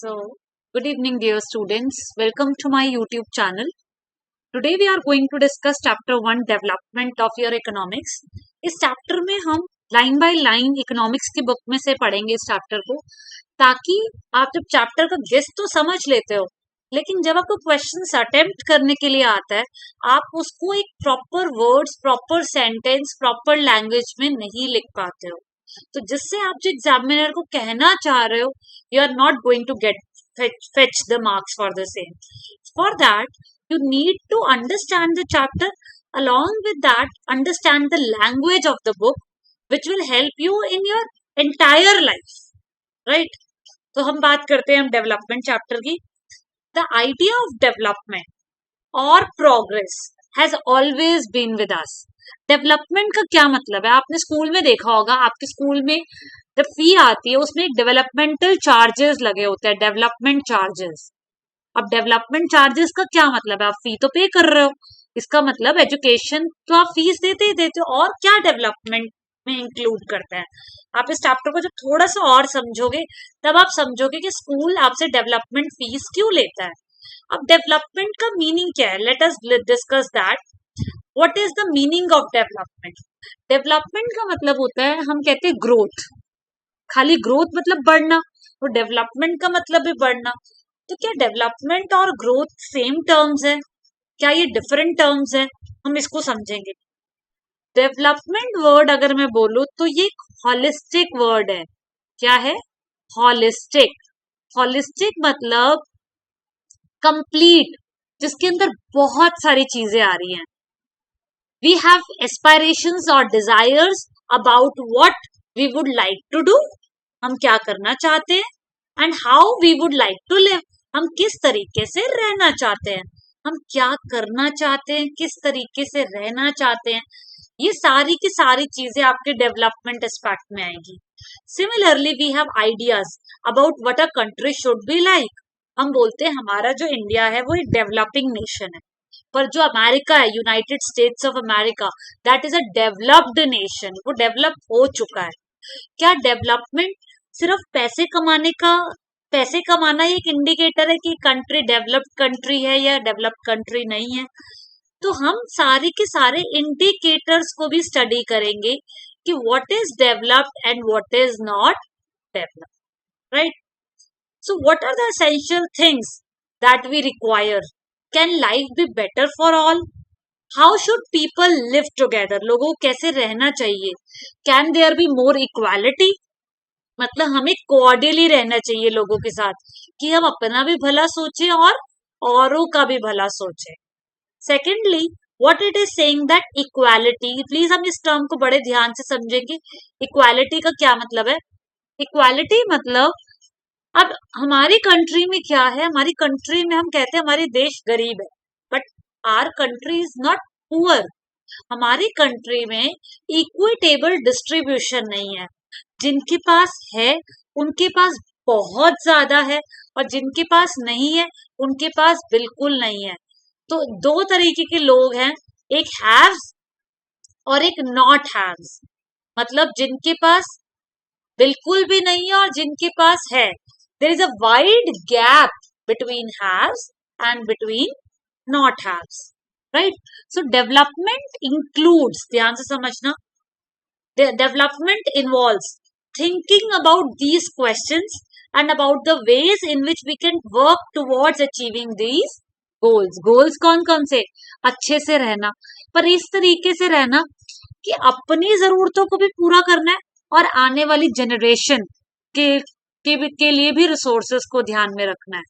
So, good evening, dear students. Welcome to my YouTube channel. Today we are going to discuss chapter 1 development of your economics. इस chapter में हम line by line economics की book में से पढ़ेंगे इस chapter को, ताकि आप जब चैप्टर का गेस तो समझ लेते हो, लेकिन जब आपको क्वेश्चंस अटेम्प्ट करने के लिए आता है, आप उसको एक proper words, proper sentence, proper language में नहीं लिख पाते हो। तो जिससे आप जो एग्जामिनर को कहना चाह रहे हो, you are not going to get fetch the marks for the same. For that, you need to understand the chapter. Along with that, understand the language of the book, which will help you in your entire life. Right? तो हम बात करते हैं हम development chapter की. The idea of development or progress has always been with us. Development का क्या मतलब है? आपने स्कूल में देखा होगा, आपके स्कूल में जब फी आती है उसमें एक डेवलपमेंटल चार्जेस लगे होते हैं, डेवलपमेंट चार्जेस. अब डेवलपमेंट चार्जेस का क्या मतलब है? आप फी तो पे कर रहे हो, इसका मतलब एजुकेशन तो आप फीस देते ही देते हो, और क्या डेवलपमेंट में इंक्लूड करता है. आप इस चैप्टर को जब थोड़ा सा और समझोगे तब आप समझोगे कि स्कूल आपसे डेवलपमेंट फीस क्यों लेता है. अब डेवलपमेंट का मीनिंग क्या है? Let us discuss that. What is the meaning of development? Development का मतलब होता है, हम कहते हैं ग्रोथ. खाली ग्रोथ मतलब बढ़ना, तो डेवलपमेंट का मतलब भी बढ़ना. तो क्या डेवलपमेंट और ग्रोथ सेम टर्म्स है? क्या ये डिफरेंट टर्म्स है? हम इसको समझेंगे. डेवलपमेंट वर्ड अगर मैं बोलूं तो ये एक हॉलिस्टिक वर्ड है. क्या है? हॉलिस्टिक. हॉलिस्टिक मतलब कंप्लीट, जिसके अंदर बहुत सारी चीजें आ रही हैं. वी हैव एस्पायरेशंस और desires about what we would like to do. हम क्या करना चाहते हैं. And how we would like to live. हम किस तरीके से रहना चाहते हैं. हम क्या करना चाहते हैं, किस तरीके से रहना चाहते हैं. ये सारी की सारी चीजें आपके डेवलपमेंट एस्पेक्ट में आएगी. Similarly we have ideas about what a country should be like. हम बोलते हैं हमारा जो इंडिया है वो एक डेवलपिंग नेशन है, पर जो अमेरिका है, United states of America, that is a developed nation. वो डेवलप हो चुका है. क्या डेवलपमेंट सिर्फ पैसे कमाना ही एक इंडिकेटर है कि कंट्री डेवलप्ड कंट्री है या डेवलप्ड कंट्री नहीं है? तो हम सारे के सारे इंडिकेटर्स को भी स्टडी करेंगे कि what is developed and what is not developed. Right? So what are the essential things that we require? Can life be better for all? How should people live together? लोगों को कैसे रहना चाहिए? Can there be more equality? मतलब हमें कोऑर्डिनली रहना चाहिए लोगों के साथ, कि हम अपना भी भला सोचें और औरों का भी भला सोचें. Secondly, what it is saying that equality. Please हम इस टर्म को बड़े ध्यान से समझेंगे. इक्वालिटी का क्या मतलब है? इक्वालिटी मतलब, अब हमारी कंट्री में क्या है? हमारी कंट्री में हम कहते हैं हमारी देश गरीब है, but our country is not poor. हमारी कंट्री में इक्विटेबल डिस्ट्रीब्यूशन नहीं है. जिनके पास है उनके पास बहुत ज्यादा है, और जिनके पास नहीं है उनके पास बिल्कुल नहीं है. तो दो तरीके के लोग हैं, एक हैव्स और एक नॉट हैव्स. मतलब जिनके पास बिल्कुल भी नहीं है और जिनके पास है. There is a wide gap between haves and between not haves. Right? So development includes, ध्यान से समझना, development involves thinking about these questions and about the ways in which we can work towards achieving these goals. Goals कौन कौन से? अच्छे से रहना, पर इस तरीके से रहना कि अपनी जरूरतों को भी पूरा करना है और आने वाली जनरेशन के लिए भी रिसोर्सेस को ध्यान में रखना है.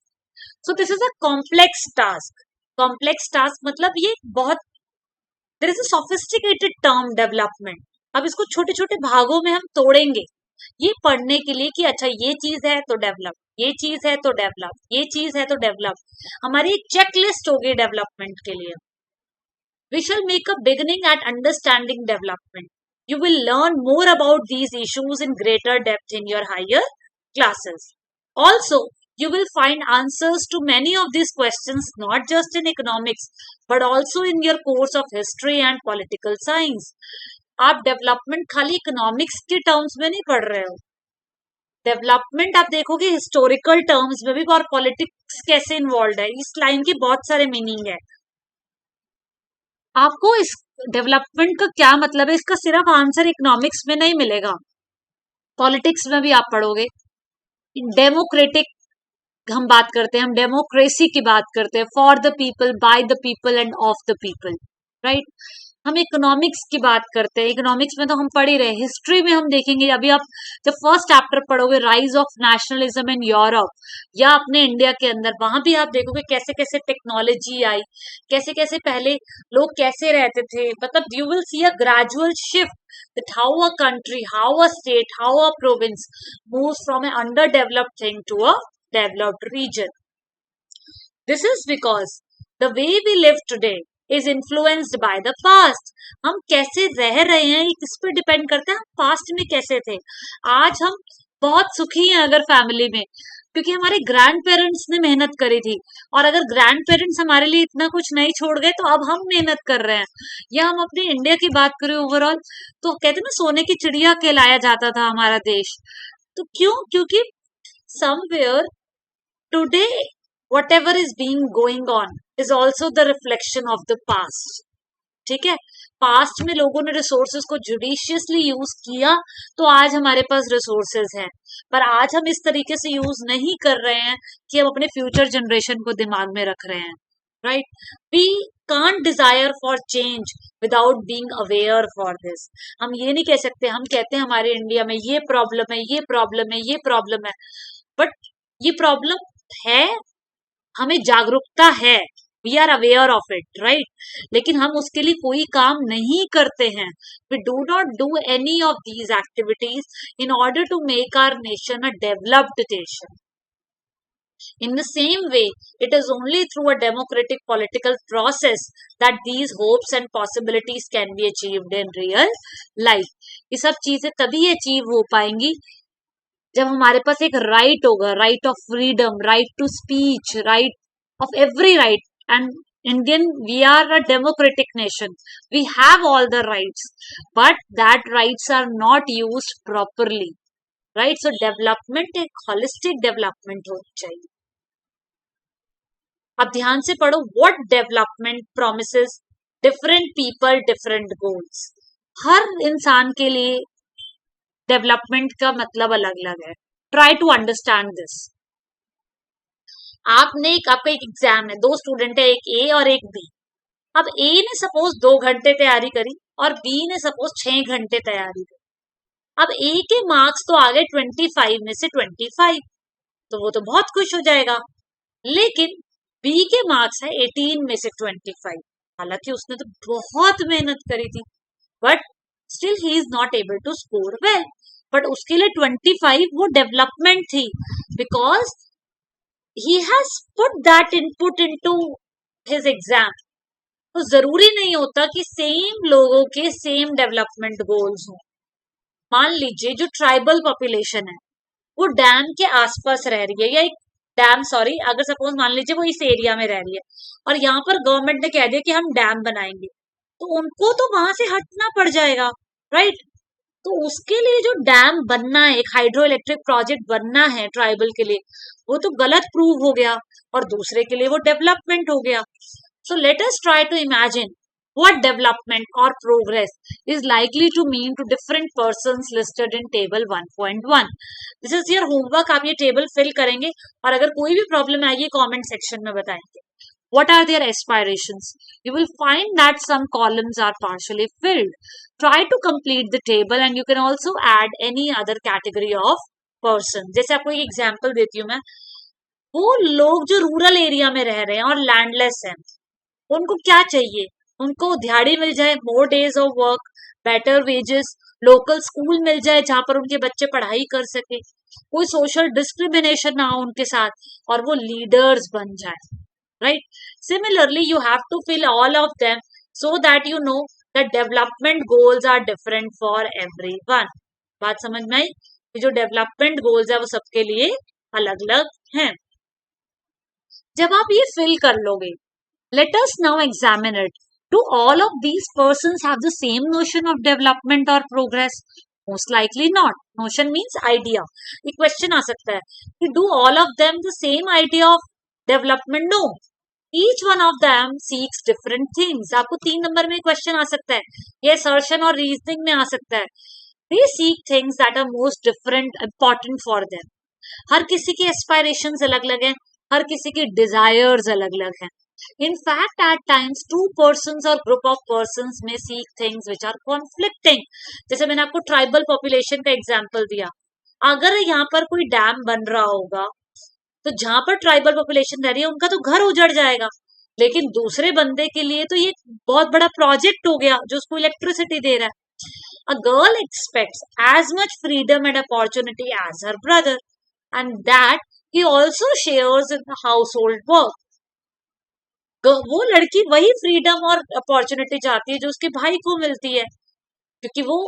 So this is a complex task. Complex task मतलब ये बहुत, there is a sophisticated term development. अब इसको छोटे छोटे भागों में हम तोड़ेंगे ये पढ़ने के लिए कि अच्छा ये चीज है तो डेवलप, ये चीज है तो डेवलप, ये चीज है तो डेवलप. हमारी एक चेकलिस्ट होगी डेवलपमेंट के लिए. We shall make a beginning at understanding development. You will learn more about these issues in greater depth in your higher classes. Also you will find answers to many of these questions not just in economics but also in your course of history and political science. आप development खाली economics के terms में नहीं पढ़ रहे हो. Development आप देखोगे हिस्टोरिकल टर्म्स में भी, और पॉलिटिक्स कैसे इन्वॉल्व है, इस लाइन के बहुत सारे मीनिंग है। आपको इस डेवलपमेंट का क्या मतलब है, इसका सिर्फ आंसर इकोनॉमिक्स में नहीं मिलेगा, पॉलिटिक्स में भी आप पढ़ोगे। डेमोक्रेटिक हम बात करते हैं, हम डेमोक्रेसी की बात करते हैं, for the people, by the people end of the people, right. हम इकोनॉमिक्स की बात करते हैं, इकोनॉमिक्स में तो हम पढ़ ही रहे, हिस्ट्री में हम देखेंगे, अभी आप जब फर्स्ट चैप्टर पढ़ोगे rise of nationalism in Europe या अपने इंडिया के अंदर, वहां भी आप देखोगे कैसे कैसे टेक्नोलॉजी आई, कैसे कैसे पहले लोग कैसे रहते थे, मतलब you will see a gradual shift that how a country, how a state, how a province moves from an underdeveloped thing to a developed region. This is because the way we live today is influenced by the past. हम कैसे रह रहे हैं इस पे depend करता है हम पास्ट में कैसे थे। आज हम बहुत सुखी हैं अगर फैमिली में, क्योंकि हमारे ग्रैंड पेरेंट्स ने मेहनत करी थी, और अगर ग्रैंड पेरेंट्स हमारे लिए इतना कुछ नहीं छोड़ गए तो अब हम मेहनत कर रहे हैं। या हम अपनी इंडिया की बात करें ओवरऑल, तो कहते हैं ना सोने की चिड़िया कहलाया जाता था हमारा देश। तो क्यों? क्योंकि somewhere today whatever is being going on is also the reflection of the past. ठीक है, पास्ट में लोगों ने रिसोर्सेज को जुडिशियसली यूज किया तो आज हमारे पास रिसोर्सेज हैं, पर आज हम इस तरीके से यूज नहीं कर रहे हैं कि हम अपने फ्यूचर जनरेशन को दिमाग में रख रहे हैं, right. We can't desire for change without being aware for this. हम ये नहीं कह सकते, हम कहते हैं हमारे इंडिया में ये प्रॉब्लम है, ये प्रॉब्लम है, ये प्रॉब्लम है, बट ये प्रॉब्लम है, हमें जागरूकता है, we are aware of it, right, लेकिन हम उसके लिए कोई काम नहीं करते हैं। We do not do any of these activities in order to make our nation a developed nation. In the same way, it is only through a democratic political process that these hopes and possibilities can be achieved in real life. ये सब चीजें तभी achieve हो पाएंगी जब हमारे पास एक right होगा, right of freedom, right to speech, right of every right. And Indian, we are a democratic nation. We have all the rights, but that rights are not used properly, right? So development एक holistic development होनी चाहिए। अब ध्यान से पढ़ो, what development promises different people different goals. हर इंसान के लिए डेवलपमेंट का मतलब अलग अलग है। Try to understand this. आपका एक एग्जाम है, दो स्टूडेंट है, एक ए और एक बी। अब ए ने सपोज 2 घंटे तैयारी करी और बी ने सपोज 6 घंटे तैयारी करी। अब ए के मार्क्स तो आ गए 25 में से 25, तो वो तो बहुत खुश हो जाएगा, लेकिन बी के मार्क्स है 18 में से 25। हालांकि उसने तो बहुत मेहनत करी थी, but still he is not able to score well. But उसके लिए 25 वो डेवलपमेंट थी, because he has put that input into his exam. तो जरूरी नहीं होता कि सेम लोगों के सेम डेवलपमेंट गोल्स हों। मान लीजिए जो ट्राइबल पॉपुलेशन है वो डैम के आसपास रह रही है, या एक डैम, सॉरी, अगर सपोज मान लीजिए वो इस एरिया में रह रही है और यहाँ पर गवर्नमेंट ने कह दिया कि हम डैम बनाएंगे, तो उनको तो वहां से हटना पड़ जाएगा, राइट। तो उसके लिए जो डैम बनना है, एक हाइड्रो इलेक्ट्रिक प्रोजेक्ट बनना है ट्राइबल के लिए, वो तो गलत प्रूव हो गया, और दूसरे के लिए वो डेवलपमेंट हो गया। So let us try to imagine what development or progress is likely to mean to different persons listed in table 1.1. This is your homework. आप ये टेबल फिल करेंगे और अगर कोई भी प्रॉब्लम आएगी कमेंट सेक्शन में बताएंगे। What are their aspirations? You will find that some columns are partially filled. Try to complete the table and you can also add any other category of person. जैसे आपको एक example देती हूँ मैं, वो लोग जो रूरल एरिया में रह रहे हैं और लैंडलेस हैं, उनको क्या चाहिए? उनको दिहाड़ी मिल जाए, more days of work, better wages, local school मिल जाए जहां पर उनके बच्चे पढ़ाई कर सके, कोई सोशल डिस्क्रिमिनेशन ना हो उनके साथ, और वो लीडर्स बन जाए, right. Similarly you have to fill all of them so that you know that development goals are different for everyone. बात समझ में आई? जो डेवलपमेंट गोल्स है वो सबके लिए अलग अलग हैं। जब आप ये फिल कर लोगे, let us now examine it. Do all of these persons have the same notion of development or progress? Most likely not. Notion means idea. ये क्वेश्चन आ सकता है कि do all of them the same idea of development? No, each one of them seeks different things. आपको 3 number में question आ सकता है, ये असर्शन और रीजनिंग में आ सकता है. They seek things that are most different important for them. हर किसी की एस्पायरेशंस अलग अलग हैं, हर किसी की डिजायर्स अलग अलग हैं. In fact, at times, two persons or group of persons may seek things which are conflicting. जैसे मैंने आपको ट्राइबल पॉपुलेशन का एग्जाम्पल दिया. अगर यहाँ पर कोई डैम बन रहा होगा तो जहां पर ट्राइबल पॉपुलेशन रह रही है उनका तो घर उजड़ जाएगा, लेकिन दूसरे बंदे के लिए तो ये बहुत बड़ा प्रोजेक्ट हो गया जो उसको इलेक्ट्रिसिटी दे रहा है. A girl expects as much freedom and opportunity as her brother, and that he also shares in the household work. वो लड़की वही फ्रीडम और अपॉर्चुनिटी चाहती है जो उसके भाई को मिलती है, क्योंकि वो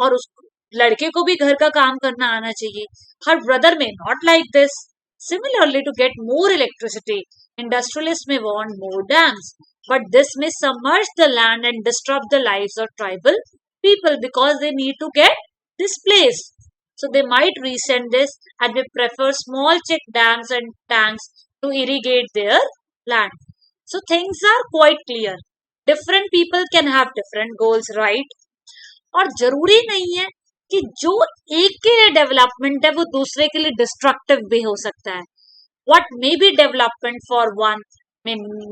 और उस लड़के को भी घर का काम करना आना चाहिए. Her brother may not like this. Similarly, to get more electricity, industrialist may want more dams, but this may submerge the land and disturb the lives of tribal people because they need to get displaced. So they might resend this and they prefer small check dams and tanks to irrigate their land. So things are quite clear. Different people can have different goals, right? और जरूरी नहीं है कि जो एक के लिए development है वो दूसरे के लिए डिस्ट्रक्टिव भी हो सकता है. What may be development for one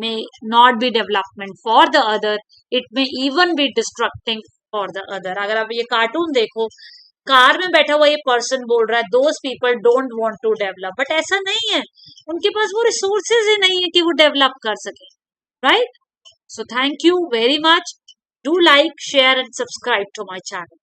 may not be development for the other. It may even be destructing for the other. अगर आप ये कार्टून देखो, कार में बैठा हुआ ये पर्सन बोल रहा है those people don't want to develop, but ऐसा नहीं है, उनके पास वो रिसोर्सेज ही नहीं है कि वो डेवलप कर सके, right? So thank you very much. Do like, share and subscribe to my channel.